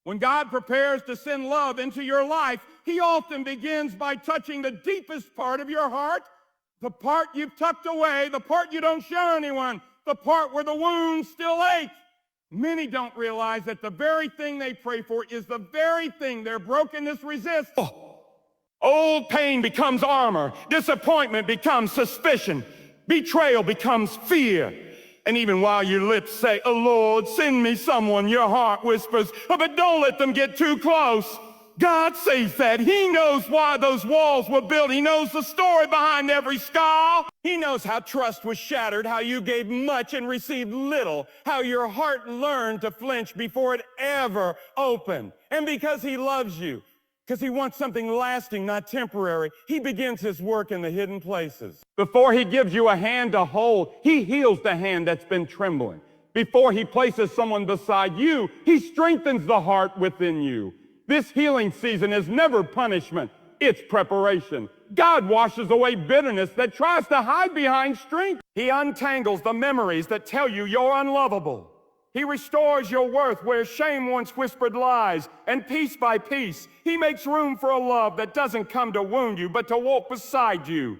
When God prepares to send love into your life, he often begins by touching the deepest part of your heart, the part you've tucked away, the part you don't show anyone, the part where the wounds still ache. Many don't realize that the very thing they pray for is the very thing their brokenness resists. Old pain becomes armor. Disappointment becomes suspicion. Betrayal becomes fear. And even while your lips say, "Oh Lord, send me someone," your heart whispers, "Oh, but don't let them get too close." God sees that. He knows why those walls were built. He knows the story behind every scar. He knows how trust was shattered, how you gave much and received little, how your heart learned to flinch before it ever opened. And because he loves you, because he wants something lasting, not temporary, he begins his work in the hidden places. Before he gives you a hand to hold, he heals the hand that's been trembling. Before he places someone beside you, he strengthens the heart within you. This healing season is never punishment, it's preparation. God washes away bitterness that tries to hide behind strength. He untangles the memories that tell you you're unlovable. He restores your worth where shame once whispered lies, and piece by piece, he makes room for a love that doesn't come to wound you, but to walk beside you.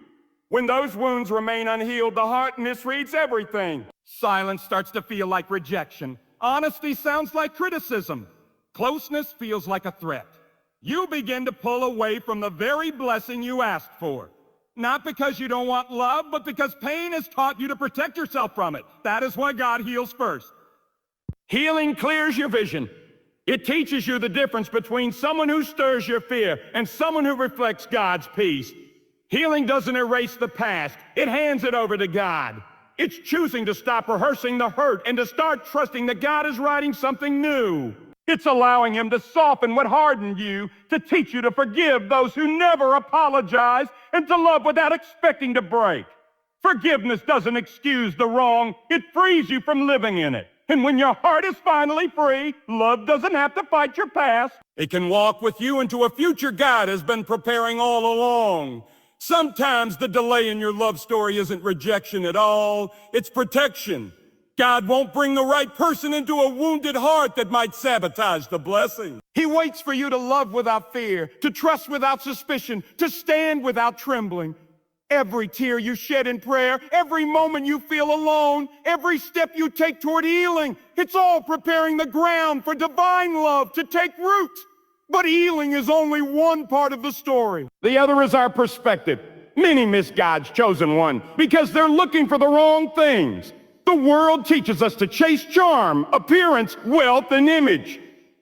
When those wounds remain unhealed, the heart misreads everything. Silence starts to feel like rejection. Honesty sounds like criticism. Closeness feels like a threat. You begin to pull away from the very blessing you asked for. Not because you don't want love, but because pain has taught you to protect yourself from it. That is why God heals first. Healing clears your vision. It teaches you the difference between someone who stirs your fear and someone who reflects God's peace. Healing doesn't erase the past. It hands it over to God. It's choosing to stop rehearsing the hurt and to start trusting that God is writing something new. It's allowing him to soften what hardened you, to teach you to forgive those who never apologize, and to love without expecting to break. Forgiveness doesn't excuse the wrong. It frees you from living in it. And when your heart is finally free, love doesn't have to fight your past. It can walk with you into a future God has been preparing all along. Sometimes the delay in your love story isn't rejection at all, it's protection. God won't bring the right person into a wounded heart that might sabotage the blessing. He waits for you to love without fear, to trust without suspicion, to stand without trembling. Every tear you shed in prayer, every moment you feel alone, every step you take toward healing, it's all preparing the ground for divine love to take root. But healing is only one part of the story. The other is our perspective. Many miss God's chosen one because they're looking for the wrong things. The world teaches us to chase charm, appearance, wealth, and image.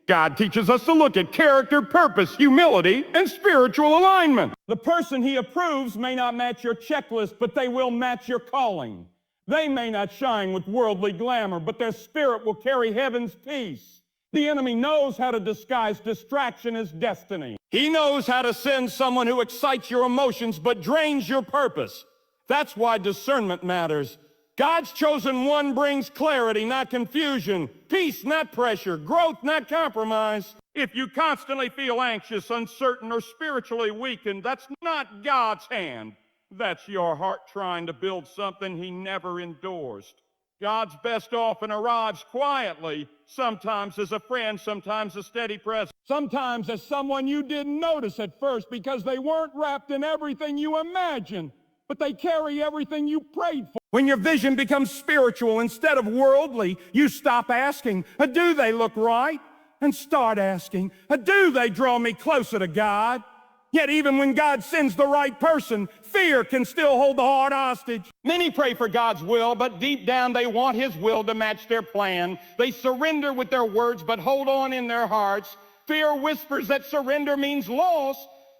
God teaches us to look at character, purpose, humility, and spiritual alignment. The person he approves may not match your checklist, but they will match your calling. They may not shine with worldly glamour, but their spirit will carry heaven's peace. The enemy knows how to disguise distraction as destiny. He knows how to send someone who excites your emotions but drains your purpose. That's why discernment matters. God's chosen one brings clarity, not confusion, peace, not pressure, growth, not compromise. If you constantly feel anxious, uncertain, or spiritually weakened, that's not God's hand. That's your heart trying to build something he never endorsed. God's best often arrives quietly, sometimes as a friend, sometimes a steady presence, sometimes as someone you didn't notice at first because they weren't wrapped in everything you imagined, but they carry everything you prayed for. When your vision becomes spiritual instead of worldly, you stop asking, do they look right? And start asking, do they draw me closer to God? Yet even when God sends the right person, fear can still hold the heart hostage. Many pray for God's will, but deep down they want his will to match their plan. They surrender with their words, but hold on in their hearts. Fear whispers that surrender means loss,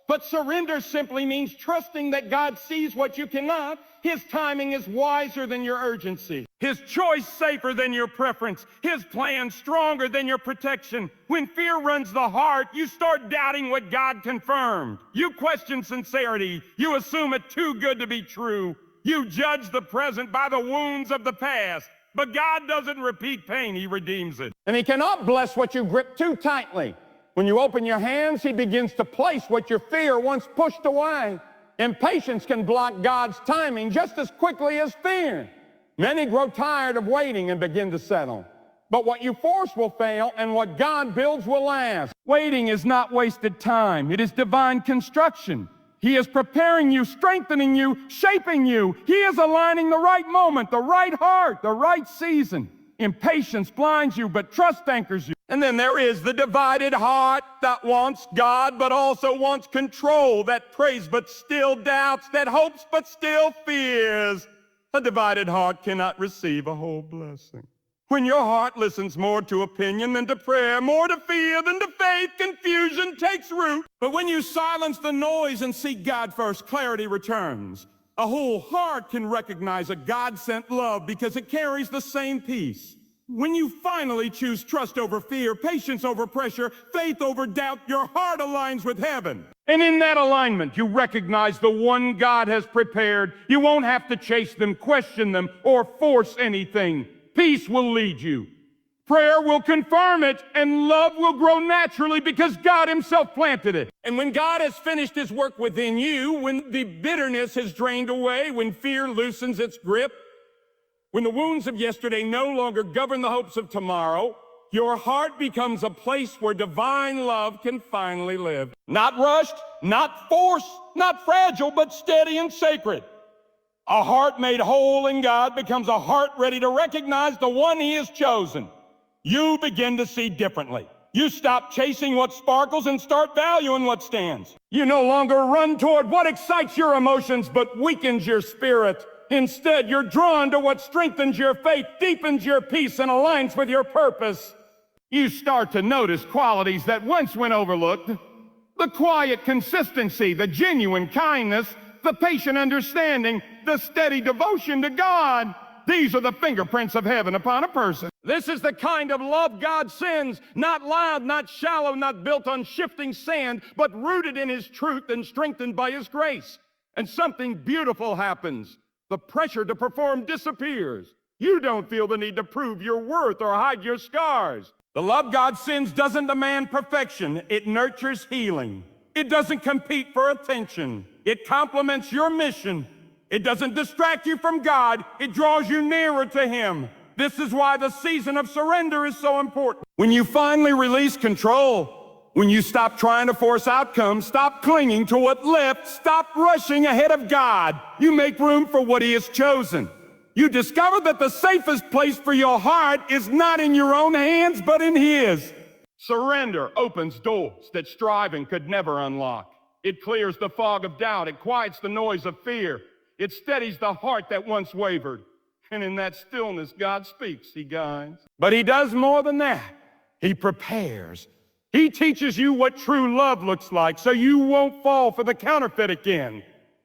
but surrender simply means trusting that God sees what you cannot. His timing is wiser than your urgency. His choice safer than your preference. His plan stronger than your protection. When fear runs the heart, you start doubting what God confirmed. You question sincerity. You assume it too good to be true. You judge the present by the wounds of the past. But God doesn't repeat pain, he redeems it. And he cannot bless what you grip too tightly. When you open your hands, he begins to place what your fear once pushed away. Impatience can block God's timing just as quickly as fear. Many grow tired of waiting and begin to settle. But what you force will fail, and what God builds will last. Waiting is not wasted time. It is divine construction. He is preparing you, strengthening you, shaping you. He is aligning the right moment, the right heart, the right season. Impatience blinds you, but trust anchors you. And then there is the divided heart that wants God, but also wants control, that prays but still doubts, that hopes but still fears. A divided heart cannot receive a whole blessing. When your heart listens more to opinion than to prayer, more to fear than to faith, confusion takes root. But when you silence the noise and seek God first, clarity returns. A whole heart can recognize a God-sent love because it carries the same peace. When you finally choose trust over fear, patience over pressure, faith over doubt, your heart aligns with heaven. And in that alignment, you recognize the one God has prepared. You won't have to chase them, question them, or force anything. Peace will lead you. Prayer will confirm it, and love will grow naturally because God himself planted it. And when God has finished his work within you, when the bitterness has drained away, when fear loosens its grip, when the wounds of yesterday no longer govern the hopes of tomorrow, your heart becomes a place where divine love can finally live. Not rushed, not forced, not fragile, but steady and sacred. A heart made whole in God becomes a heart ready to recognize the one he has chosen. You begin to see differently. You stop chasing what sparkles and start valuing what stands. You no longer run toward what excites your emotions but weakens your spirit. Instead, you're drawn to what strengthens your faith, deepens your peace, and aligns with your purpose. You start to notice qualities that once went overlooked. The quiet consistency, the genuine kindness, the patient understanding, the steady devotion to God. These are the fingerprints of heaven upon a person. This is the kind of love God sends, not loud, not shallow, not built on shifting sand, but rooted in his truth and strengthened by his grace. And something beautiful happens. The pressure to perform disappears. You don't feel the need to prove your worth or hide your scars. The love God sends doesn't demand perfection. It nurtures healing. It doesn't compete for attention. It complements your mission. It doesn't distract you from God. It draws you nearer to him. This is why the season of surrender is so important. When you finally release control, when you stop trying to force outcomes, stop clinging to what lifts, stop rushing ahead of God, you make room for what he has chosen. You discover that the safest place for your heart is not in your own hands, but in his. Surrender opens doors that striving could never unlock. It clears the fog of doubt. It quiets the noise of fear. It steadies the heart that once wavered. And in that stillness, God speaks, he guides. But he does more than that. He prepares. He teaches you what true love looks like so you won't fall for the counterfeit again.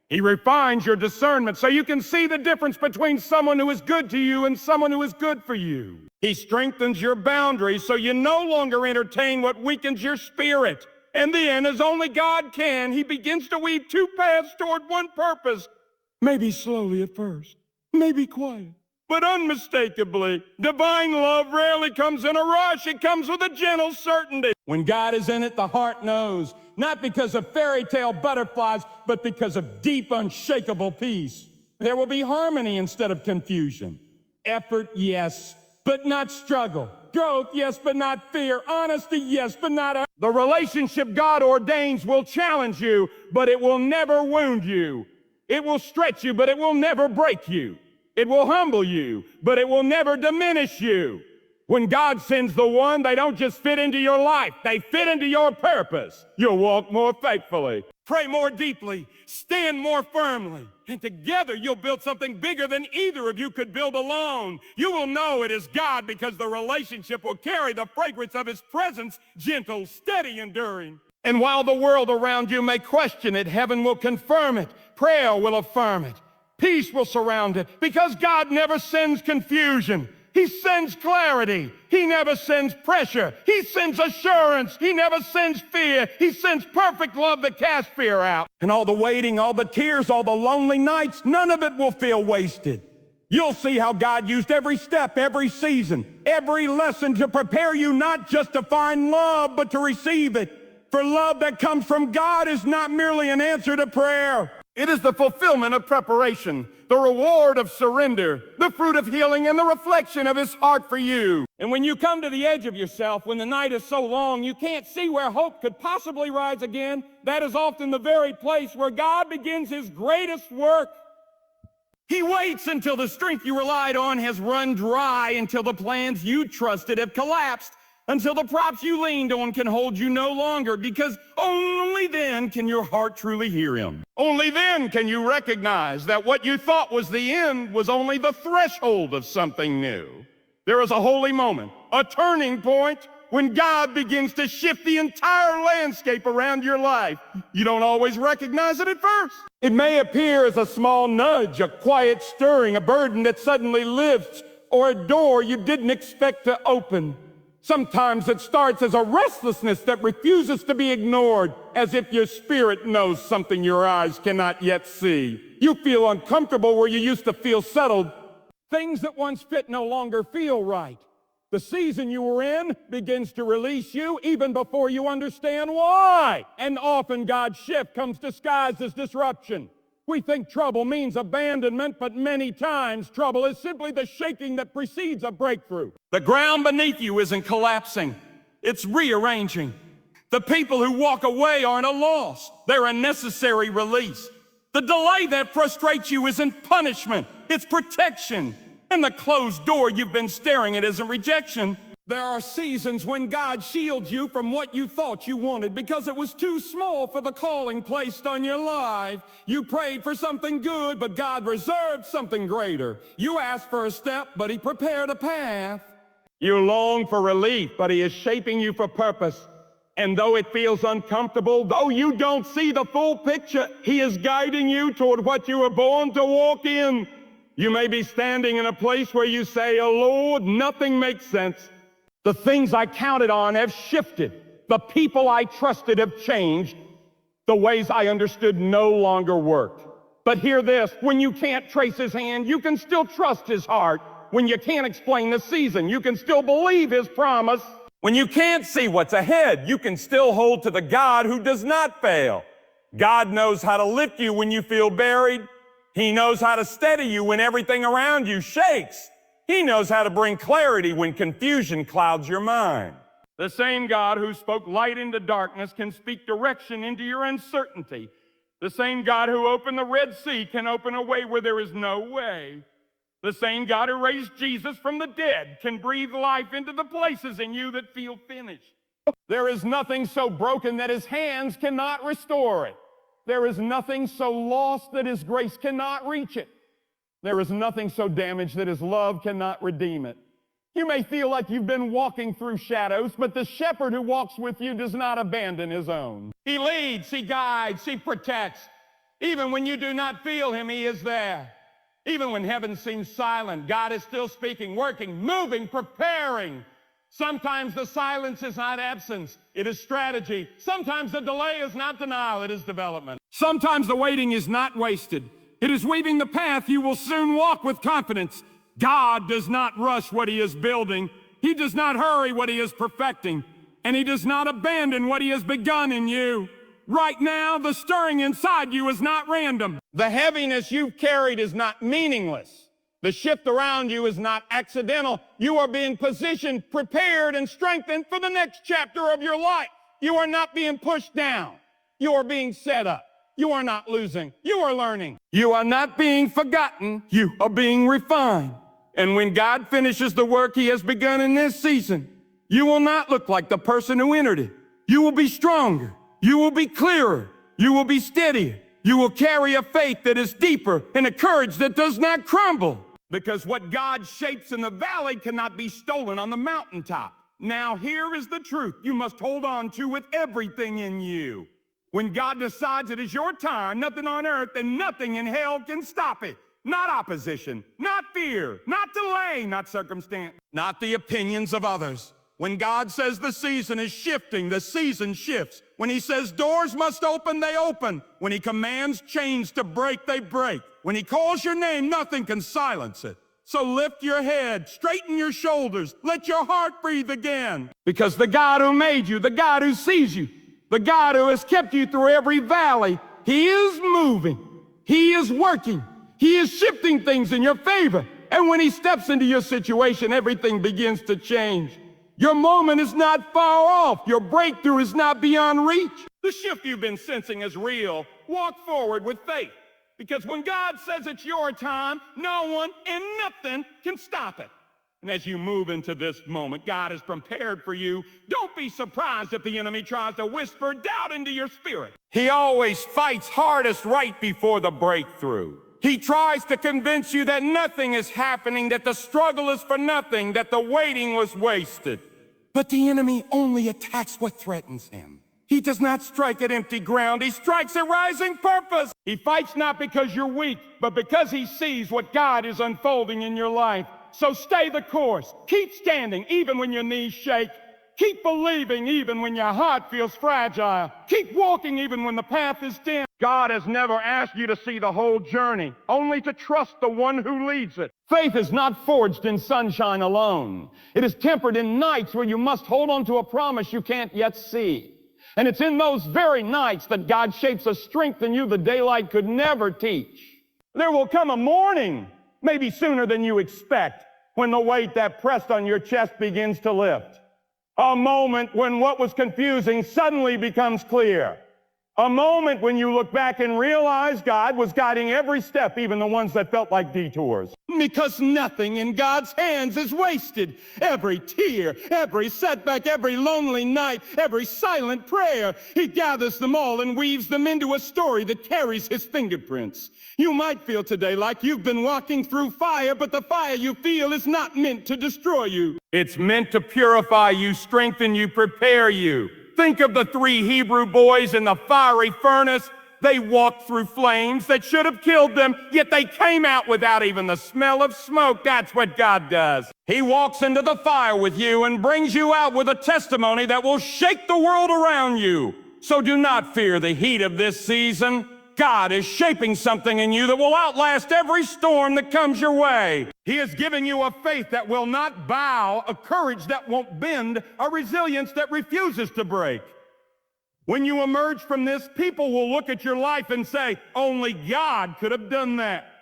He refines your discernment so you can see the difference between someone who is good to you and someone who is good for you. He strengthens your boundaries so you no longer entertain what weakens your spirit. And then, as only God can, he begins to weave two paths toward one purpose. Maybe slowly at first, maybe quiet, but unmistakably. Divine love rarely comes in a rush. It comes with a gentle certainty. When God is in it, the heart knows, not because of fairy tale butterflies, but because of deep, unshakable peace. There will be harmony instead of confusion. Effort, yes, but not struggle. Growth, yes, but not fear. Honesty, yes, but not... The relationship God ordains will challenge you, but it will never wound you. It will stretch you, but it will never break you. It will humble you, but it will never diminish you. When God sends the one, they don't just fit into your life. They fit into your purpose. You'll walk more faithfully, pray more deeply, stand more firmly, and together you'll build something bigger than either of you could build alone. You will know it is God because the relationship will carry the fragrance of his presence, gentle, steady, enduring. And while the world around you may question it, heaven will confirm it. Prayer will affirm it. Peace will surround it because God never sends confusion. He sends clarity. He never sends pressure. He sends assurance. He never sends fear. He sends perfect love that casts fear out. And all the waiting, all the tears, all the lonely nights, none of it will feel wasted. You'll see how God used every step, every season, every lesson to prepare you not just to find love, but to receive it. For love that comes from God is not merely an answer to prayer. It is the fulfillment of preparation, the reward of surrender, the fruit of healing, and the reflection of his heart for you. And when you come to the edge of yourself, when the night is so long you can't see where hope could possibly rise again, that is often the very place where God begins his greatest work. He waits until the strength you relied on has run dry, until the plans you trusted have collapsed, until the props you leaned on can hold you no longer, because only then can your heart truly hear him. Only then can you recognize that what you thought was the end was only the threshold of something new. There is a holy moment, a turning point, when God begins to shift the entire landscape around your life. You don't always recognize it at first. It may appear as a small nudge, a quiet stirring, a burden that suddenly lifts, or a door you didn't expect to open. Sometimes it starts as a restlessness that refuses to be ignored, as if your spirit knows something your eyes cannot yet see. You feel uncomfortable where you used to feel settled. Things that once fit no longer feel right. The season you were in begins to release you even before you understand why. And often God's shift comes disguised as disruption. We think trouble means abandonment, but many times trouble is simply the shaking that precedes a breakthrough. The ground beneath you isn't collapsing, it's rearranging. The people who walk away aren't a loss, they're a necessary release. The delay that frustrates you isn't punishment, it's protection. And the closed door you've been staring at isn't rejection. There are seasons when God shields you from what you thought you wanted because it was too small for the calling placed on your life. You prayed for something good, but God reserved something greater. You asked for a step, but he prepared a path. You long for relief, but he is shaping you for purpose. And though it feels uncomfortable, though you don't see the full picture, he is guiding you toward what you were born to walk in. You may be standing in a place where you say, "Oh Lord, nothing makes sense. The things I counted on have shifted. The people I trusted have changed. The ways I understood no longer worked." But hear this, when you can't trace his hand, you can still trust his heart. When you can't explain the season, you can still believe his promise. When you can't see what's ahead, you can still hold to the God who does not fail. God knows how to lift you when you feel buried. He knows how to steady you when everything around you shakes. He knows how to bring clarity when confusion clouds your mind. The same God who spoke light into darkness can speak direction into your uncertainty. The same God who opened the Red Sea can open a way where there is no way. The same God who raised Jesus from the dead can breathe life into the places in you that feel finished. There is nothing so broken that his hands cannot restore it. There is nothing so lost that his grace cannot reach it. There is nothing so damaged that his love cannot redeem it. You may feel like you've been walking through shadows, but the shepherd who walks with you does not abandon his own. He leads, he guides, he protects. Even when you do not feel him, he is there. Even when heaven seems silent, God is still speaking, working, moving, preparing. Sometimes the silence is not absence, it is strategy. Sometimes the delay is not denial, it is development. Sometimes the waiting is not wasted. It is weaving the path you will soon walk with confidence. God does not rush what he is building. He does not hurry what he is perfecting. And he does not abandon what he has begun in you. Right now, the stirring inside you is not random. The heaviness you've carried is not meaningless. The shift around you is not accidental. You are being positioned, prepared, and strengthened for the next chapter of your life. You are not being pushed down. You are being set up. You are not losing. You are learning. You are not being forgotten. You are being refined. And when God finishes the work he has begun in this season, you will not look like the person who entered it. You will be stronger. You will be clearer. You will be steadier. You will carry a faith that is deeper and a courage that does not crumble. Because what God shapes in the valley cannot be stolen on the mountaintop. Now here is the truth you must hold on to with everything in you. When God decides it is your time, nothing on earth and nothing in hell can stop it. Not opposition, not fear, not delay, not circumstance, not the opinions of others. When God says the season is shifting, the season shifts. When he says doors must open, they open. When he commands chains to break, they break. When he calls your name, nothing can silence it. So lift your head, straighten your shoulders, let your heart breathe again. Because the God who made you, the God who sees you, the God who has kept you through every valley, he is moving. He is working. He is shifting things in your favor. And when he steps into your situation, everything begins to change. Your moment is not far off. Your breakthrough is not beyond reach. The shift you've been sensing is real. Walk forward with faith. Because when God says it's your time, no one and nothing can stop it. And as you move into this moment, God is prepared for you. Don't be surprised if the enemy tries to whisper doubt into your spirit. He always fights hardest right before the breakthrough. He tries to convince you that nothing is happening, that the struggle is for nothing, that the waiting was wasted. But the enemy only attacks what threatens him. He does not strike at empty ground. He strikes at rising purpose. He fights not because you're weak, but because he sees what God is unfolding in your life. So stay the course. Keep standing even when your knees shake. Keep believing even when your heart feels fragile. Keep walking even when the path is dim. God has never asked you to see the whole journey, only to trust the one who leads it. Faith is not forged in sunshine alone. It is tempered in nights where you must hold on to a promise you can't yet see. And it's in those very nights that God shapes a strength in you the daylight could never teach. There will come a morning, maybe sooner than you expect, when the weight that pressed on your chest begins to lift. A moment when what was confusing suddenly becomes clear. A moment when you look back and realize God was guiding every step, even the ones that felt like detours. Because nothing in God's hands is wasted. Every tear, every setback, every lonely night, every silent prayer, he gathers them all and weaves them into a story that carries his fingerprints. You might feel today like you've been walking through fire, but the fire you feel is not meant to destroy you. It's meant to purify you, strengthen you, prepare you. Think of the 3 Hebrew boys in the fiery furnace. They walked through flames that should have killed them, yet they came out without even the smell of smoke. That's what God does. He walks into the fire with you and brings you out with a testimony that will shake the world around you. So do not fear the heat of this season. God is shaping something in you that will outlast every storm that comes your way. He is giving you a faith that will not bow, a courage that won't bend, a resilience that refuses to break. When you emerge from this, people will look at your life and say, only God could have done that.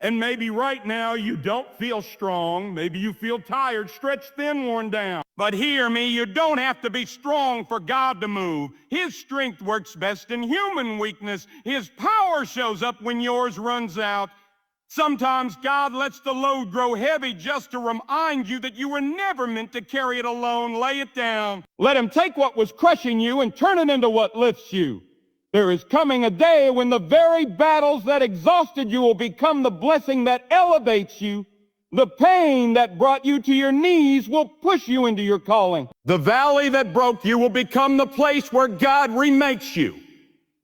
And maybe right now you don't feel strong. Maybe you feel tired, stretched thin, worn down. But hear me, you don't have to be strong for God to move. His strength works best in human weakness. His power shows up when yours runs out. Sometimes God lets the load grow heavy just to remind you that you were never meant to carry it alone. Lay it down. Let him take what was crushing you and turn it into what lifts you. There is coming a day when the very battles that exhausted you will become the blessing that elevates you. The pain that brought you to your knees will push you into your calling. The valley that broke you will become the place where God remakes you.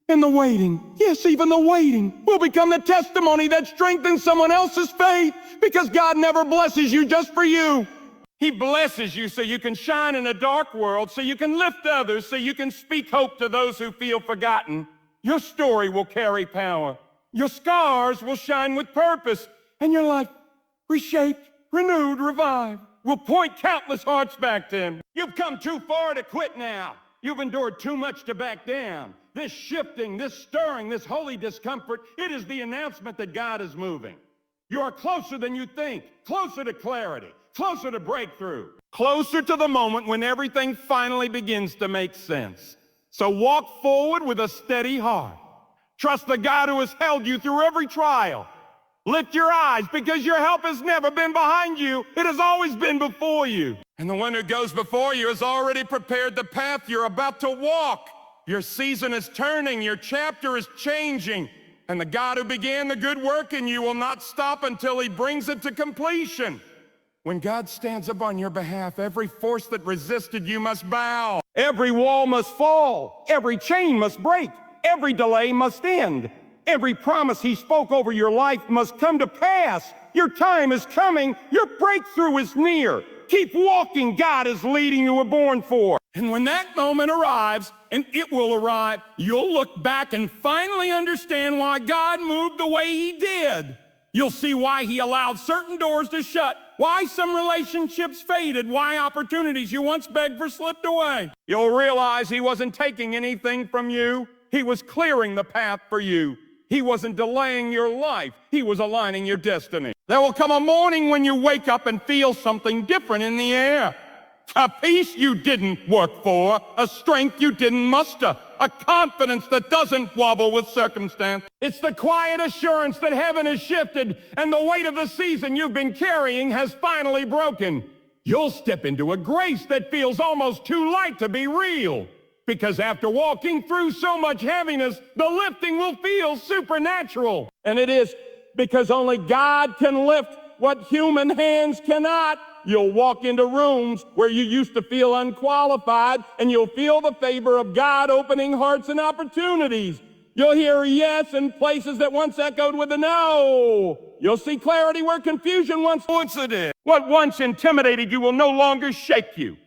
And the waiting, yes, even the waiting, will become the testimony that strengthens someone else's faith, because God never blesses you just for you. He blesses you so you can shine in a dark world, so you can lift others, so you can speak hope to those who feel forgotten. Your story will carry power. Your scars will shine with purpose, and your life, reshaped, renewed, revived, will point countless hearts back to him. You've come too far to quit now. You've endured too much to back down. This shifting, this stirring, this holy discomfort, it is the announcement that God is moving. You are closer than you think, closer to clarity, closer to breakthrough, closer to the moment when everything finally begins to make sense. So walk forward with a steady heart. Trust the God who has held you through every trial. Lift your eyes, because your help has never been behind you. It has always been before you. And the one who goes before you has already prepared the path you're about to walk. Your season is turning. Your chapter is changing. And the God who began the good work in you will not stop until he brings it to completion. When God stands up on your behalf, every force that resisted you must bow. Every wall must fall. Every chain must break. Every delay must end. Every promise he spoke over your life must come to pass. Your time is coming. Your breakthrough is near. Keep walking. God is leading you were born for. And when that moment arrives, and it will arrive, you'll look back and finally understand why God moved the way he did. You'll see why he allowed certain doors to shut, why some relationships faded, why opportunities you once begged for slipped away. You'll realize he wasn't taking anything from you. He was clearing the path for you. He wasn't delaying your life. He was aligning your destiny. There will come a morning when you wake up and feel something different in the air. A peace you didn't work for, a strength you didn't muster, a confidence that doesn't wobble with circumstance. It's the quiet assurance that heaven has shifted and the weight of the season you've been carrying has finally broken. You'll step into a grace that feels almost too light to be real. Because after walking through so much heaviness, the lifting will feel supernatural. And it is because only God can lift what human hands cannot. You'll walk into rooms where you used to feel unqualified, and you'll feel the favor of God opening hearts and opportunities. You'll hear a yes in places that once echoed with a no. You'll see clarity where confusion once did. What once intimidated you will no longer shake you.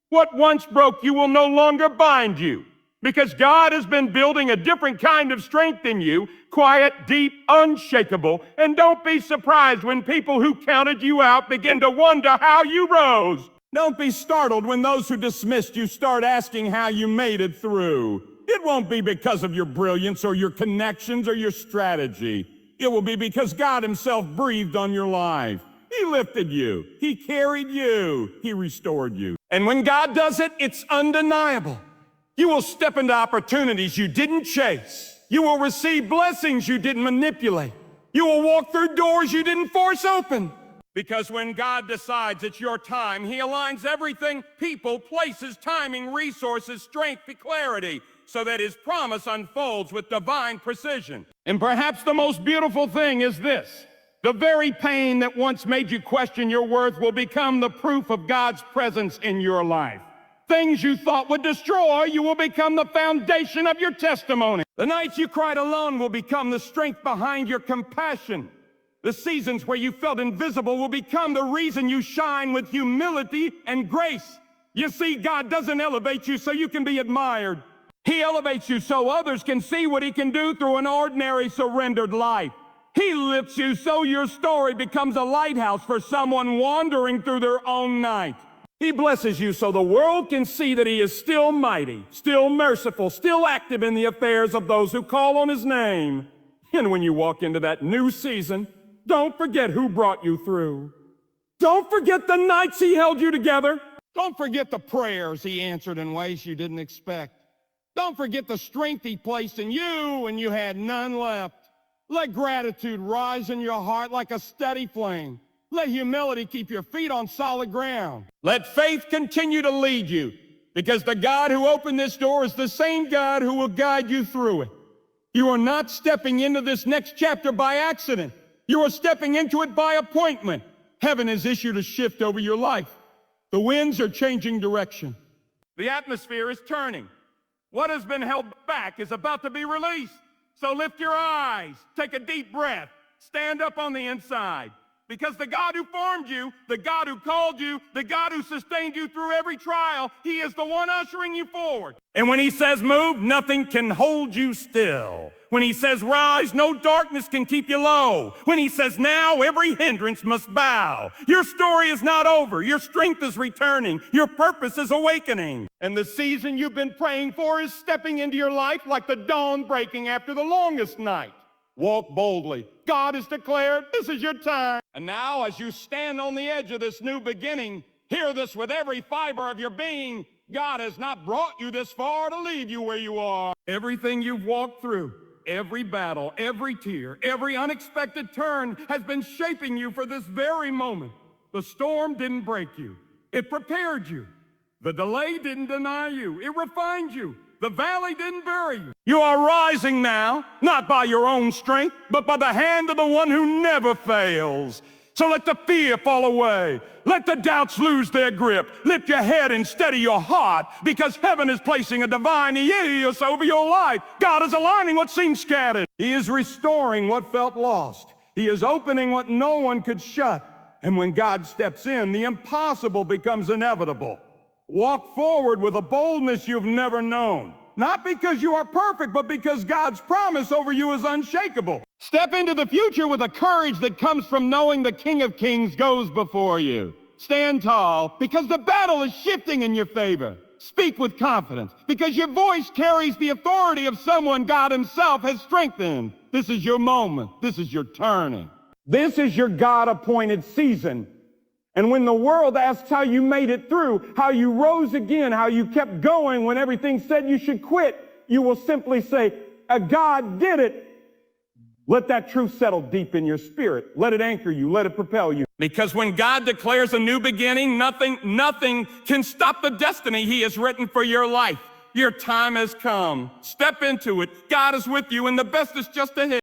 What once broke you will no longer bind you. Because God has been building a different kind of strength in you, quiet, deep, unshakable. And don't be surprised when people who counted you out begin to wonder how you rose. Don't be startled when those who dismissed you start asking how you made it through. It won't be because of your brilliance or your connections or your strategy. It will be because God himself breathed on your life. He lifted you. He carried you. He restored you. And when God does it, it's undeniable. You will step into opportunities you didn't chase. You will receive blessings you didn't manipulate. You will walk through doors you didn't force open. Because when God decides it's your time, he aligns everything, people, places, timing, resources, strength, clarity, so that his promise unfolds with divine precision. And perhaps the most beautiful thing is this. The very pain that once made you question your worth will become the proof of God's presence in your life. Things you thought would destroy you will become the foundation of your testimony. The nights you cried alone will become the strength behind your compassion. The seasons where you felt invisible will become the reason you shine with humility and grace. You see, God doesn't elevate you so you can be admired. He elevates you so others can see what he can do through an ordinary, surrendered life. He lifts you so your story becomes a lighthouse for someone wandering through their own night. He blesses you so the world can see that he is still mighty, still merciful, still active in the affairs of those who call on his name. And when you walk into that new season, don't forget who brought you through. Don't forget the nights he held you together. Don't forget the prayers he answered in ways you didn't expect. Don't forget the strength he placed in you when you had none left. Let gratitude rise in your heart like a steady flame. Let humility keep your feet on solid ground. Let faith continue to lead you, because the God who opened this door is the same God who will guide you through it. You are not stepping into this next chapter by accident. You are stepping into it by appointment. Heaven has issued a shift over your life. The winds are changing direction. The atmosphere is turning. What has been held back is about to be released. So lift your eyes, take a deep breath, stand up on the inside. Because the God who formed you, the God who called you, the God who sustained you through every trial, he is the one ushering you forward. And when he says move, nothing can hold you still. When he says rise, no darkness can keep you low. When he says now, every hindrance must bow. Your story is not over. Your strength is returning. Your purpose is awakening. And the season you've been praying for is stepping into your life like the dawn breaking after the longest night. Walk boldly. God has declared this is your time. And now, as you stand on the edge of this new beginning, hear this with every fiber of your being. God has not brought you this far to leave you where you are. Everything you've walked through, every battle, every tear, every unexpected turn has been shaping you for this very moment. The storm didn't break you. It prepared you. The delay didn't deny you. It refined you. The valley didn't bury you. You are rising now, not by your own strength, but by the hand of the one who never fails. So let the fear fall away. Let the doubts lose their grip. Lift your head and steady your heart, because heaven is placing a divine yes over your life. God is aligning what seemed scattered. He is restoring what felt lost. He is opening what no one could shut. And when God steps in, the impossible becomes inevitable. Walk forward with a boldness you've never known. Not because you are perfect, but because God's promise over you is unshakable. Step into the future with a courage that comes from knowing the King of Kings goes before you. Stand tall, because the battle is shifting in your favor. Speak with confidence, because your voice carries the authority of someone God himself has strengthened. This is your moment. This is your turning. This is your God-appointed season. And when the world asks how you made it through, how you rose again, how you kept going when everything said you should quit, you will simply say, God did it. Let that truth settle deep in your spirit. Let it anchor you. Let it propel you. Because when God declares a new beginning, nothing can stop the destiny He has written for your life. Your time has come. Step into it. God is with you, and the best is just ahead.